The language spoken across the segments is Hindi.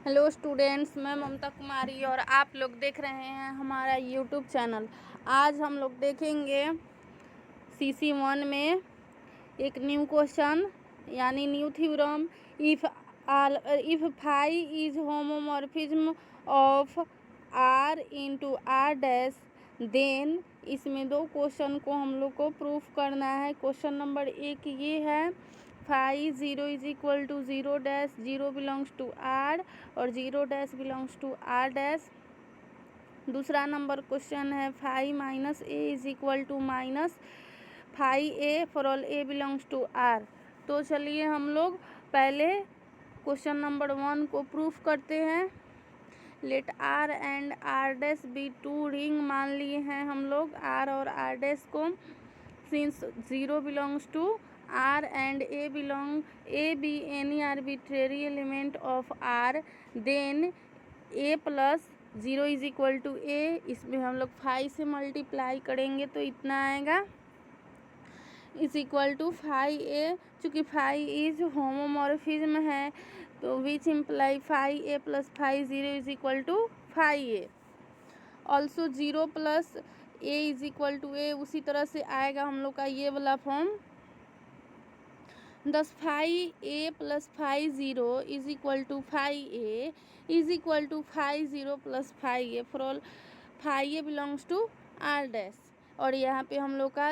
हेलो स्टूडेंट्स, मैं ममता कुमारी और आप लोग देख रहे हैं हमारा यूट्यूब चैनल। आज हम लोग देखेंगे CC1 में एक न्यू क्वेश्चन यानी new theorem. If phi is homomorphism of R into R dash, then इसमें दो क्वेश्चन को हम लोग को प्रूफ करना है। क्वेश्चन नंबर 1 ये है, phi 0 is equal to 0 dash, 0 belongs to R और 0 dash belongs to R dash. दूसरा नंबर क्वेश्चन है, phi minus A is equal to minus phi A for all A belongs to R। तो चलिए हम लोग पहले क्वेश्चन नंबर 1 को प्रूफ करते हैं। Let R and R dash be two ring मान लिए हैं हम लोग R और R डैश को। Since 0 belongs to R and A be any arbitrary element of R, then A plus 0 is equal to A। इसमें हम लोग फाई से मल्टीप्लाई करेंगे तो इतना आएगा is equal to phi A. चूँकि फाई इज होमोमॉर्फिज्म है तो which imply phi A plus phi 0 is equal to phi A. Also 0 plus A is equal to A उसी तरह से आएगा हम लोग का ये वाला form. Thus phi A plus phi 0 is equal to phi A is equal to phi 0 plus phi A for all phi A belongs to R dash. और यहाँ पे हम लोग का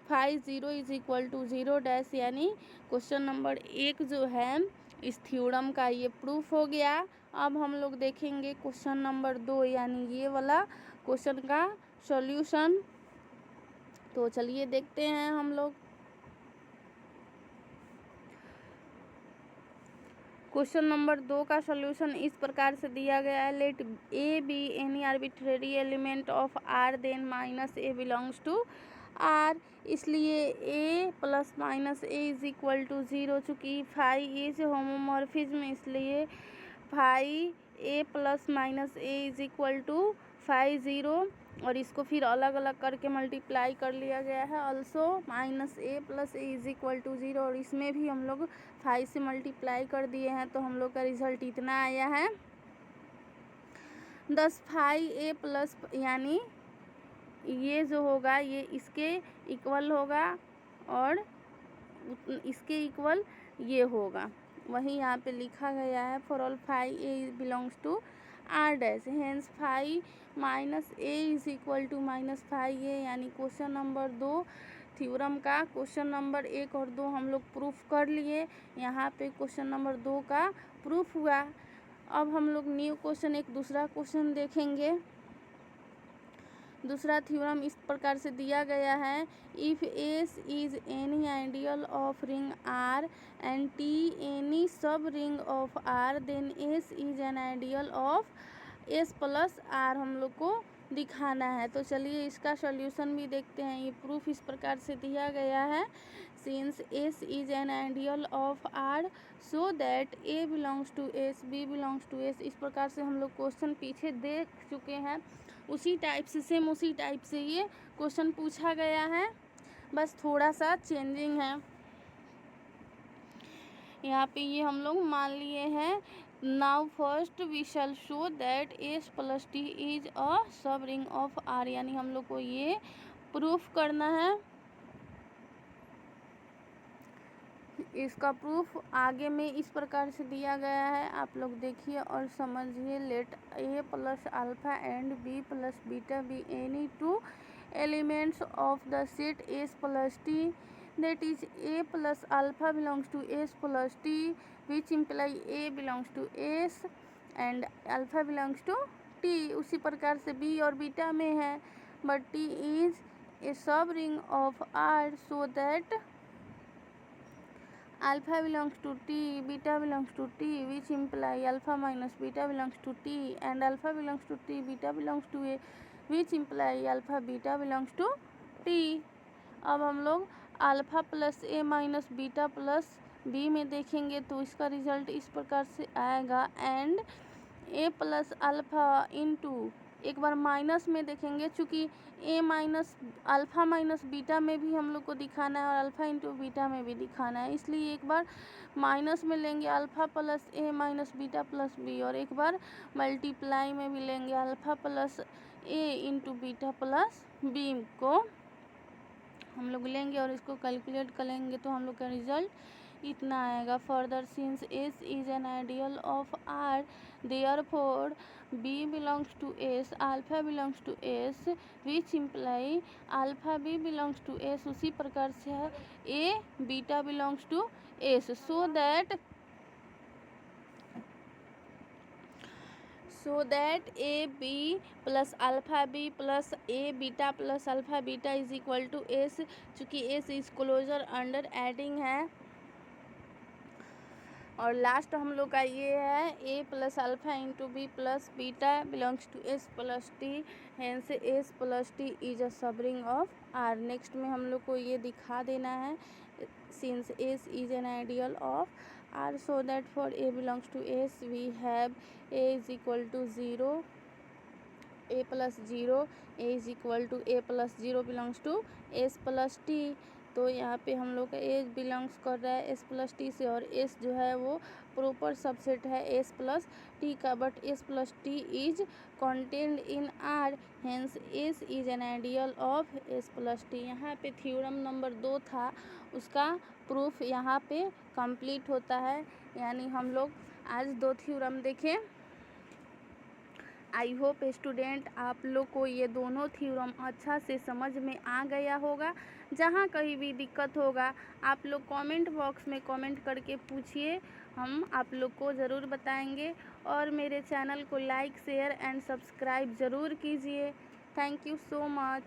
phi 0 is equal to 0 dash, यानी क्वेश्चन नंबर 1 जो है इस थ्योरम का ये प्रूफ हो गया। अब हम लोग देखेंगे क्वेश्चन नंबर 2 यानी ये वाला क्वेश्चन का सॉल्यूशन। तो चलिए देखते हैं हम लोग। क्वेश्चन नंबर 2 का सॉल्यूशन इस प्रकार से दिया गया है, let A be any arbitrary element of R then minus A belongs to R। इसलिए a plus minus A is equal to 0। चूँकि फाई इज होमोमॉर्फिज्म इसलिए phi a plus minus A is equal to phi 0 और इसको फिर अलग अलग करके मल्टीप्लाई कर लिया गया है। Also minus A plus A is equal to 0 और इसमें भी हम लोग फाई से मल्टीप्लाई कर दिए हैं तो हम लोग का रिजल्ट इतना आया है 10 फाई ए प्लस, यानी ये जो होगा ये इसके इक्वल होगा और इसके इक्वल ये होगा। वही यहाँ पे लिखा गया है for all phi A belongs to R dash, hence phi minus A is equal to minus phi A. यानी क्वेश्चन नंबर 2 थ्योरम का क्वेश्चन नंबर 1 और 2 हम लोग प्रूफ कर लिए। यहाँ पे क्वेश्चन नंबर 2 का प्रूफ हुआ। अब हम लोग न्यू क्वेश्चन एक दूसरा क्वेश्चन देखेंगे। दूसरा थ्योरम इस प्रकार से दिया गया है, if S is any ideal of ring R and T any sub ring of R, then S is an ideal of S plus R हम लोग को दिखाना है। तो चलिए इसका सॉल्यूशन भी देखते हैं। ये प्रूफ इस प्रकार से दिया गया है, since S is an ideal of R so that A belongs to S, B belongs to S। इस प्रकार से हम लोग क्वेश्चन पीछे देख चुके हैं, उसी टाइप से सेम उसी टाइप से ये क्वेश्चन पूछा गया है, बस थोड़ा सा चेंजिंग है। यहाँ पे ये हम लोग मान लिए हैं। Now first we shall show that S plus T is a सब रिंग ऑफ R, यानी हम लोग को ये प्रूफ करना है। इसका प्रूफ आगे में इस प्रकार से दिया गया है, आप लोग देखिए और समझिए। Let A plus alpha and B plus beta be any two elements of the set S plus T, that is a plus alpha belongs to S plus t, which imply a belongs to S and alpha belongs to t। उसी प्रकार से b और बीटा में है, but t is a sub ring of R so that alpha belongs to t, beta belongs to t, which imply alpha minus beta belongs to t and alpha belongs to t, beta belongs to a, which imply alpha beta belongs to t। अब हम लोग अल्फ़ा प्लस ए माइनस बीटा प्लस बी में देखेंगे तो इसका रिजल्ट इस प्रकार से आएगा, and A plus alpha into एक बार माइनस में देखेंगे, चूँकि ए माइनस अल्फ़ा माइनस बीटा में भी हम लोग को दिखाना है और अल्फ़ा इंटू बीटा में भी दिखाना है, इसलिए एक बार माइनस में लेंगे अल्फ़ा प्लस ए माइनस बीटा प्लस बी, और एक बार मल्टीप्लाई में भी लेंगे अल्फ़ा प्लस ए इंटू बीटा प्लस बी को हम लोग लेंगे और इसको कैलकुलेट करेंगे तो हम लोग का रिजल्ट इतना आएगा। Further since S is an ideal of R therefore B belongs to S, alpha belongs to S, which imply alpha B belongs to S. उसी प्रकार से है A beta belongs to S, so that a b plus alpha b plus a beta plus alpha beta is equal to s। चूँकि s is closure under adding है, और लास्ट हम लोग का ये है a plus alpha into B plus beta belongs to S plus T, hence S plus T is a subring of R. Next में हम लोग को ये दिखा देना है since S is an ideal of R, so that for a belongs to s we have a is equal to 0, a plus 0, a is equal to a plus 0 belongs to s plus t। तो यहाँ पे हम लोग का a बिलोंग्स कर रहा है s प्लस टी से, और s जो है वो प्रॉपर सबसेट है s प्लस टी का, but s plus T is contained in r, hence s is an ideal of s plus T. यहाँ पे थ्योरम नंबर 2 था, उसका प्रूफ यहाँ पे कंप्लीट होता है, यानी हम लोग आज 2 थ्योरम देखें। आई होप स्टूडेंट आप लोग को ये दोनों थ्योरम अच्छा से समझ में आ गया होगा। जहाँ कहीं भी दिक्कत होगा आप लोग कमेंट बॉक्स में कमेंट करके पूछिए, हम आप लोग को ज़रूर बताएंगे। और मेरे चैनल को लाइक शेयर एंड सब्सक्राइब ज़रूर कीजिए। Thank you so much.